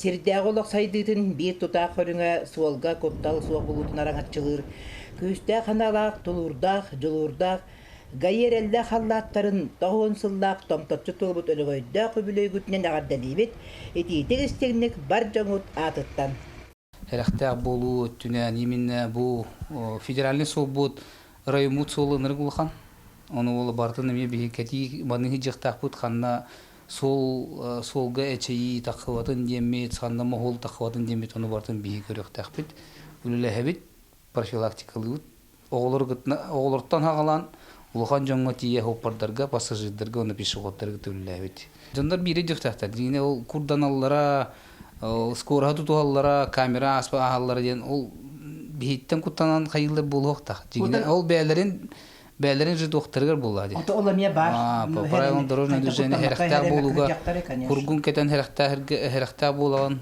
Сирдәгы олақ сайдыдын bir tutaq хөрүңә суалга коттал суақ булутын араңатчылыр. Күстә ханалақ, тулурдақ, жылурдақ, гайереллә халлаттарын тоғын сыллақ томтотчы толбут өлігойда көбілей күтінен ағардалибет, ететегістегінік бар жаңут атыттан. Әрәқтәк болу өттінен, емінне бұл федеральный сол бұд райымут солы нырғылған. Оны олы бартын әме бейі кәті банығы жықтақ бұд қанна солға әчейі тақыватын демет, санда мағол тақыватын демет, оны бартын бейі көріқтәк бұд. Үлілі әбет профилактикалы бұд. Оғылырттан ағалан, улахан жоңға тие хоппардарға, пассажирдарға, оны пешеходтарға төлілі әбет. Жондар бейі жықтақтар. Дегіне ол курданаллара, скорға тұтуғаллара, камера аспа ағаллара ден, ол бейттен құттанан қайылдар болу оқтақ. Ол бәлерін жұрт оқтарғар болады. Ола мия бар. Правилон дорожный движение хәріқтәк болуға, құрғын кетен хәріқтәк болуған,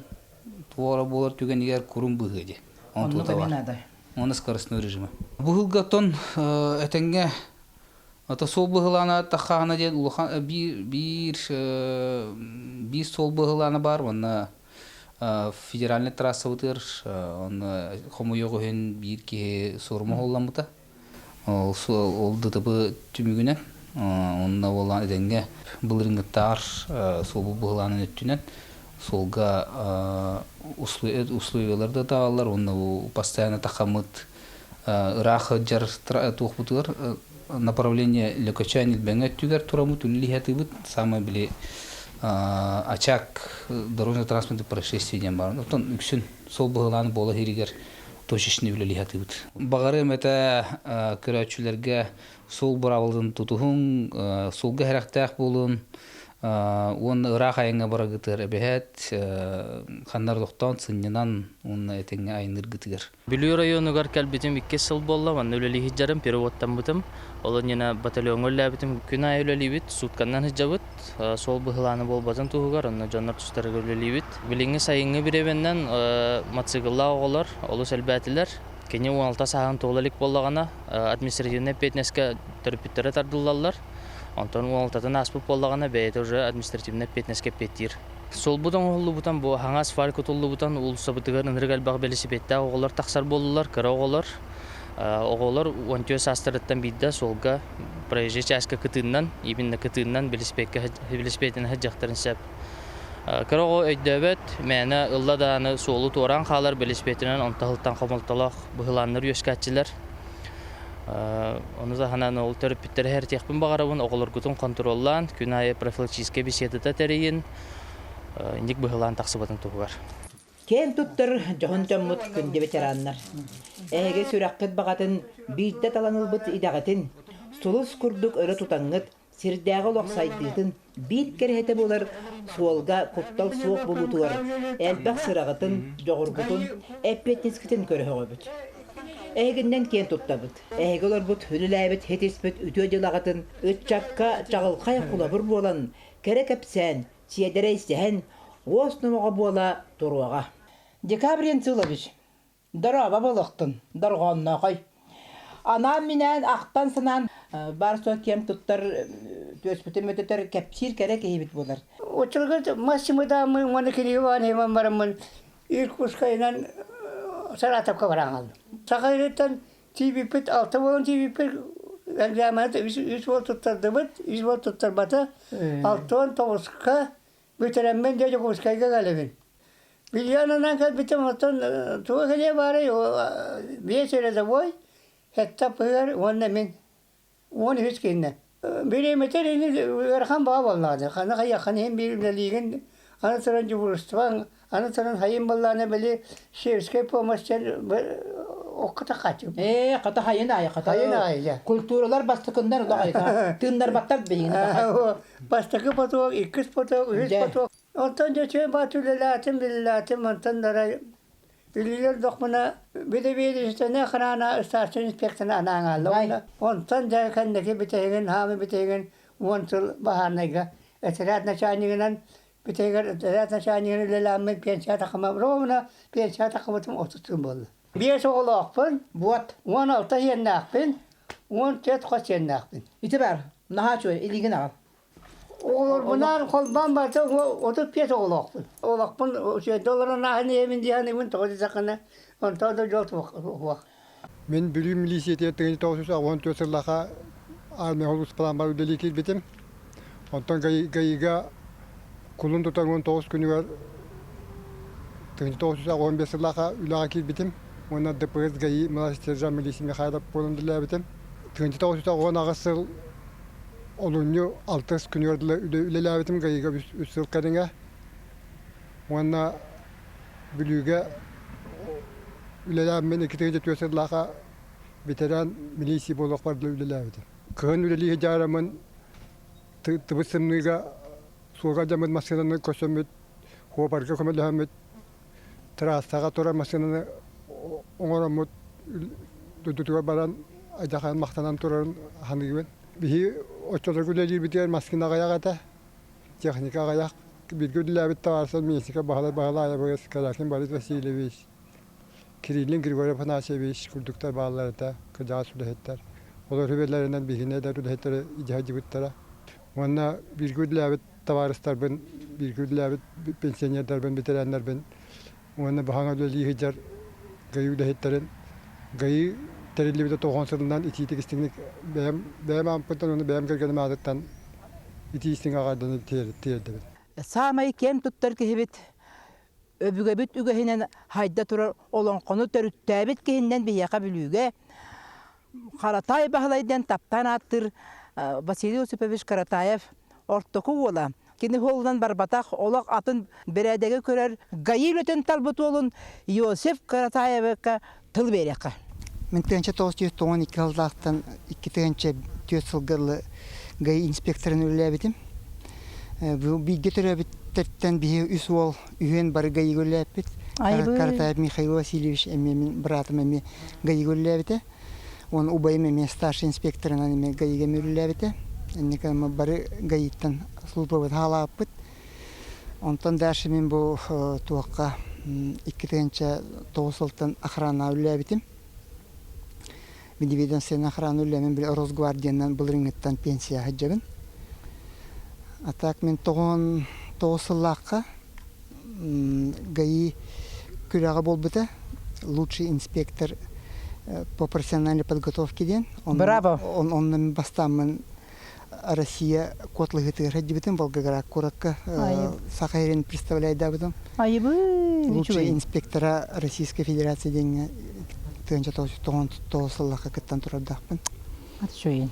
туара болар түген егер құрын бұғы. Оны скоростной режимі. Бұғылға тон әтенге сол бұғылана тақағына ден бір сол бұғылана бар, оны федеральный трасса бұтыр, оны қомойоғын бір ке сорма олламыта. Ол дұтыбы түмігінен, онына болған әденге бұлырыңғыттар сол бұғыланын өттінен, солға условияларды дағалар, оны постоянно тақамыт ұрақы жар туқ бұтығыр, направление лекочайын үлбәңі өттігер тұрамыт үлі әті бұд, самай біле очаг дорожно-транспортный происшествиеден бар. Оттан үксін сол бұғыланы бола херігер точечный үлі әті бұд. Бағары мәті көрәтшілерге сол бұравылдың тұтуғын, солға әрәқтәқ болуын, оны ұрақ айыңа бара гытыр әбәхәт, қандар доқтан сыннынан оны әтеңе айыныр гытығыр. Бүлі районығар кәлбетім 2 сыл болла, ванны өлелі хиджарым, переводтан бұтым. Олон ена батальон өләбітім күн ай өлелі бит, сутканнан хиджабыт, сол бұғыланы бол базан тұғығар, оны жанар тұстарығы өлелі бит. Біліңі сайыңы біревеннен мацығылла оғылар, олы сәлбәтілер. Кене 16 сағын тоғылылық боллағана, административный петнеске түріпіттері тардылалар. Антон 16-тан аспып боллағана бәйті уже административный петнеске петтір. Сол бұдан оғылы бұдан, бұл хаңа асфальт көтілі бұдан, ұлыса бұтығыр үніргәл бағы бәлісі бетті оғылар тақсар болылар, кірі оғылар. Оғылар 12 астырыттан бейді солға проезжей чәскі күтіннан, ебінні күтіннан біліспейтін хәджақтарын сәп. Кірі оғы өйдөбет, мәні ұлла дағаны солы туаран қалар біліспейтінен онтағылттан қомылталақ бұғыланыр өскәтчілер. Оны да хананы ол төріппеттері әр текпін бағарабын, оғылар күтін контроллан, күн айы профилактическе беседіта тәрейін, индік бұғылан тақсыбатын тұғығар. Кен туттыр жоғын жаммыт күнде ветераннар. Әге сүрәққет бағатын бейдді таланылбыт идағатын, сұлыс күрдік өрі тұтаңғыт, сирдәғі лоқсайдығын, бір керхеті болар суалға құттал суық болутуар, әлбәқ сырағытын, жоғырғытын, әппетнескітін көрі өбіт. Әгінден кен тұттабыт. Әгі олар бұт хүліләбіт, хетеспіт, үті өделағытын, үтчаққа жағылқай құлабыр болан, кәрі кәпсән, сиедері істән, осынымыға бола тұруаға. Декабрен сылабыш. Дараба болықтын, дарғанна қай. Анам менен ақтан сынан бар соң кем тұттар төспітім өтетер кәпсір кәрі кейбіт болар. Очылғыр массимыда мұны келеуі бар, еман барымын. Иркускайынан Саратовқа бараңалды. Сақайреттен тибіпіт, 6 болын тибіпіт, әңгәмәді 3 бол тұттарды бұд, 3 бол тұттар бата, 6-9-қа бүтерәммен деді құскайға қалығын. Билянынан кәл бітім оттан туға келе бары, 5 өреді бой, әтті пығар, онына мен, 13 кенді. Bir emeter erkan bağı valladı. Kana kayakhan hem bir ligen ana taran cumhurbaşkanı ana taran hayın vallahi böyle şevske pomasçer o kata kaçıyor. Kata hayın ay kata. Hayın ay ya. Kültürler bastıkından o da ayka. Tınlar battak beyin. Bastıkı pato, ikis pato, üç pato. Ondan geçiyor batülelatim billatim ondan Biliyor dokmana bir de işte ne kadar istasyon inspektörü anağalı. Ondan da kendiki biteğin, hami biteğin, ondan bahanega. Etirat naşaniğinden biteğin, etirat naşaniğinden lelamın piyançaya takımı. Romana piyançaya takımı oturttum oldu. Bir soğulu akpın, Buat. 16 yerine akpın, 14 kaç yerine akpın. İtibar. Naha çoğu, iligin al. Olur bunlar kolban batı otup piyet oğlakpın. Oğlakpın $7 nahini emin diyani bun toğdu sakını. On toğdu joltu vak. Men bölüm milisiyete tığını toğusuz ağın tösürlağa armiya olus plan var ödeli kilbetim. Ondan gayiga kulun tutanın toğuz günü var. Tığını toğusuz ağın besirlağa ülağa kilbetim. Ona dıpırız gayi mılaştıracağım milisimi xayrap bolundular bitim. Tığını toğusuz ağın ağısıl olunyu 6 günü üleler bitim gayiga 3 yıl karınga. Ona bülüge üleler men 2 tığını tösürlağa veteran milisi bolak var üleler bitim. Kığın üleli hicaramın tıbısımlığa soğuğa camın masinanı kösömüt, hoparka kömülühümüt, trasağa tora masinanı oğuramut, dudutuğa baran acakan maqtanan turarın hanı gibi. Bihi oçolak üleli biter maskin ağayak ata, teknik ağayak. Bir güdüler bitti varsa minisika bağla ayabağız karakin Barit Vasileviç. Kirillin Grigorya Panaseviç kurduklar bağlar ata, kıcağı sülühetler. Olur hübellerinden birine de rüdhetleri icahı bıttara. Ona bir güdüler bit tavarıstar ben, bir güdüler bit pensiyonerler ben, bitirenler ben. Ona bahana öyle hicar gayı rüdhetlerin. Gayı terilli bir de toğansırından iti istinlik beğem ampıtan onu beğem kırganım adıktan iti istin ağardan tiyerdi. Samay kem tuttar kehibit. Öbügebit ügehinen hayda turar olan konu törüttäbit kehinden bir yaka bülüge. Karatay bahlaydan taptan attır. Vasiliy Osipovich Karatayev ortoku ola. Kini holdan barbatak olak atın beredege körer gayil öten talbut olun Yosef Karatayev'e tıl bereka. Мен 1992 жылдақтан 2004 жылғы гай инспекторын өләбедім. Биге төрәбіттерттен бие үс ол үйен бар гай өләбет. Каратаев Михаил Васильевич әмемен братым әме гай өләбеті. Он убайым әме старший инспекторынан әме гайге өләбеті. Әнекәмі бары гайыттан службовыд халаппыт. Онтан дәрші мен бұл туаққа 2009 жылдан охрана өләбетім. Медведен сен охрану лемен бил Росгвардиянан былрыңыттан пенсия хаджабын. А так мен тоғын тоғысыллаққа гаи күрәға болбыта лучший инспектор по профессиональной подготовке ден. Браво! Он бастамын Россия котлығы тығыр хаджабытын Волгоград Куракка Сахарин представляет дабытын. Лучший инспектора Российской Федерации ден тыгынча тоғысыллаққа кыттан тұрардақпын. Атшойын.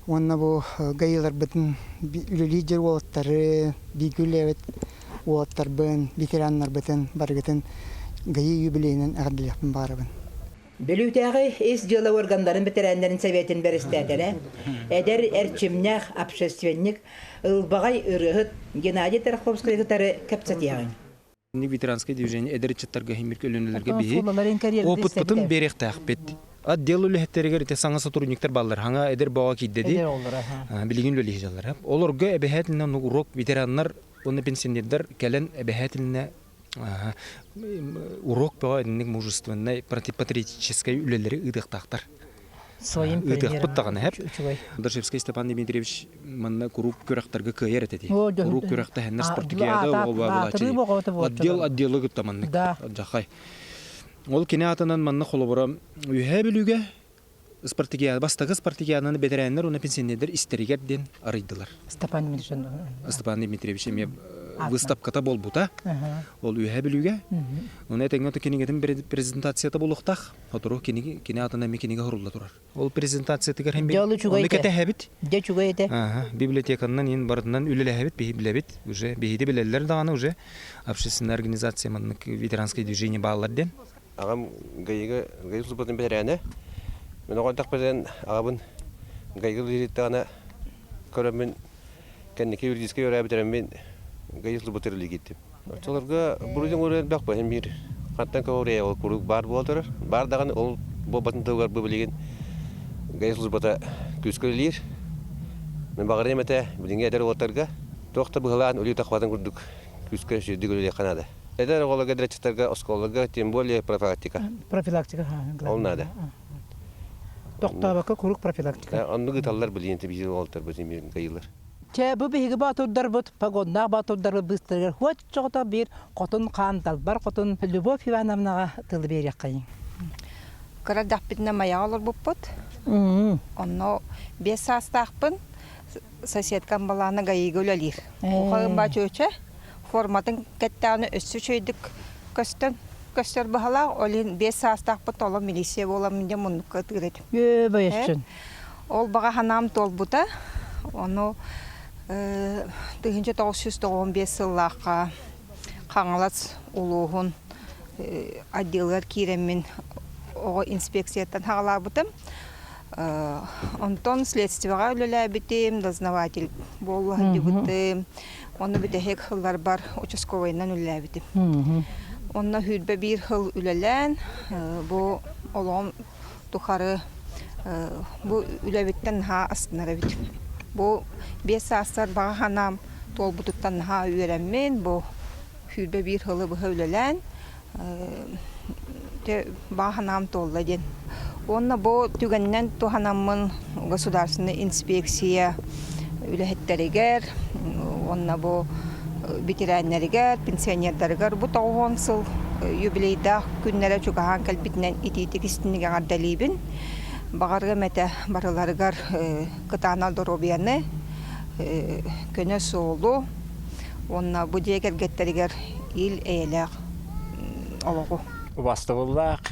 Онна бұл гайылар бітін үлілі жер олаттары, бейгілі олаттар бін, ветераннар бітін, барғытын гайы юбилейнен ағадылықпын барыбын. Бөлүтәгы эс жылы органдарын ветераннарын советин беристәтеле. Эдер эрчимнях общественник ылбагай ырыгыт Геннадий Тарховский гитары капсатягын. Ветеранское движение эдерчеттарга химирке өлөнөлөргө бии опыт бутун беректак бет. Отдел үлехтерге те саңа сотрудниктер баллар хаңа эдер бага кидеди. Билигин өлех жаллар. Олорго эбехетинен урок ветераннар, оны пенсионерлер келен эбехетине урок бага эдинник мужественной патриотической үлелери ыдыктактар. Своим примером. Ыдыктаган хеп. Дашевский Степан Дмитриевич манна куруп көрөктөргө көйер этеди. Куруп көрөктө хеннер спортигияда олба булачы. Отделы гыптаманны. Жакай. Ол кине атынан манна холобора үйе билүгө спортигия бастагы спортигиянын бедеренер уна пенсионерлер истеригерден арыйдылар. Степан Дмитриевич эме выставката болбута. Ол үйе билүгө. Уна теңгөтө кинигедин презентацияда болуктак. Отуру кине атынан мекинеге хорулла турар. Ол презентацияда герем бит. Оны кете хабит. Де чугайты. Библиотеканан ин бардынан үлеле хабит, билебит. Уже бихиде билелер даганы уже общественная организация маннык ветеранское движение балларден. Агам гайга службатын бетерәне. Мен огайдак белән агабын гайга лиритана көрәмен кеннеке юридический өрә бетерәм мен гайга службатын лигиттем. Чоларга бурыдан өрәп бак бәһәм бир. Хаттан кавырыя ул курук бар булдыр. Бар даган ул бу батын төгәр бу билеген гайга службата күскөлләр. Мен багырым әтә биленгә дәр отарга. Тохта быгылан үле тахвадан күрдүк. Күскә җиддигөле Канада. Это ролога драчтарга осколога, тем более профилактика. Профилактика. Он надо. Тоқтабака курук профилактика. Он много таллар билин те бизил олтар безим гайлар. Че бу биһиги батурдар бут погоннах батурдар быстыргар хуат чогта бир котун кан талбар котун Любовь Ивановнага тылы берек кайын. Кырадахпитне маялар буппут. Онно 5 састахпын соседкам баланы гайыга өлелир. Ухагын бачөчө форматын кеттаны өссү чөйдүк көстөр бахала олин 5 састахпыт ола милиция боламын де мунукка тырет. Баяшчын. Ол бага ханам толбута. Оно 1995 жыллакка Каңалас улугун отделгар киремин ого инспекцияттан хагалабытым. Онтон следствияга үлеләбитим, дознаватель болуга дибитим. Оны битехек хыллар бар, участковыйнан үлеләбитим. Онна хүрбе бир хыл үлелән, бу олом тухары бу үләбиттен ха астынара бит. Бу 5 састар бага ханам толбутуттан ха үйрәнмен, бу хүрбе бир хылы бу үлелән. Те бага ханам толладен. Онна бу түгәннән туханаммын государственная инспекция үләһеттерегер, онна бу ветераннарыгар, пенсионерларыгар бу 90 сыл юбилейда күннәре чугахан калбитнән итити кистинеге гардалибин. Багарга мете барыларыгар кытанал доробияны көне соолу, онна бу дегергеттерегер ил эйләк ологу. Вастывыллақ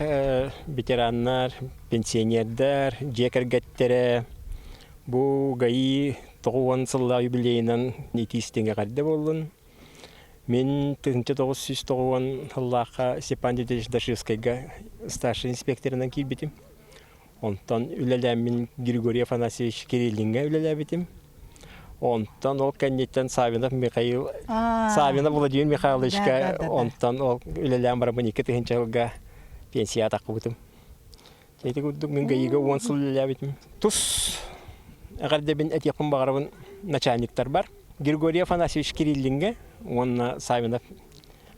ветераннар, пенсионердар, жекергеттері бұл ғайы 90 сылла юбилейнан нетистенге қарды болын. Мен 1990 сыллаққа Степан Дедович Дашевскайға старший инспекторынан келбетім. Онтан үлеләмін Григорий Афанасьевич Кириллинге үлеләбетім. Онтан ол кәннеттен Савинов Владимир Михайловичка, онтан ол үлеләм барабын 2 жылға пенсия тақы бұтым. Кейті күрдік мен ғайыға 10 сыл үлеләбетім. Тұс әғарда бен әтеқым бағарабын начальниктар бар. Григорий Афанасьевич Кириллинге, онна Савинов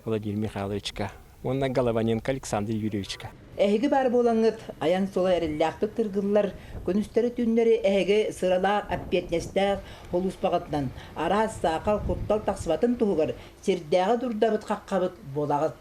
Владимир Михайловичка, онна Голованенко Александр Юрьевичка. Әйгі бар болаңыт, аян сола әрілләқтік тұрғылар, күністері түннері әйгі сыралар әппетнестәғ қолус бағытынан, арас сақал құттал тақсыбатын тұғығыр, сердәғі дұрдабыт қаққабыт болағыт.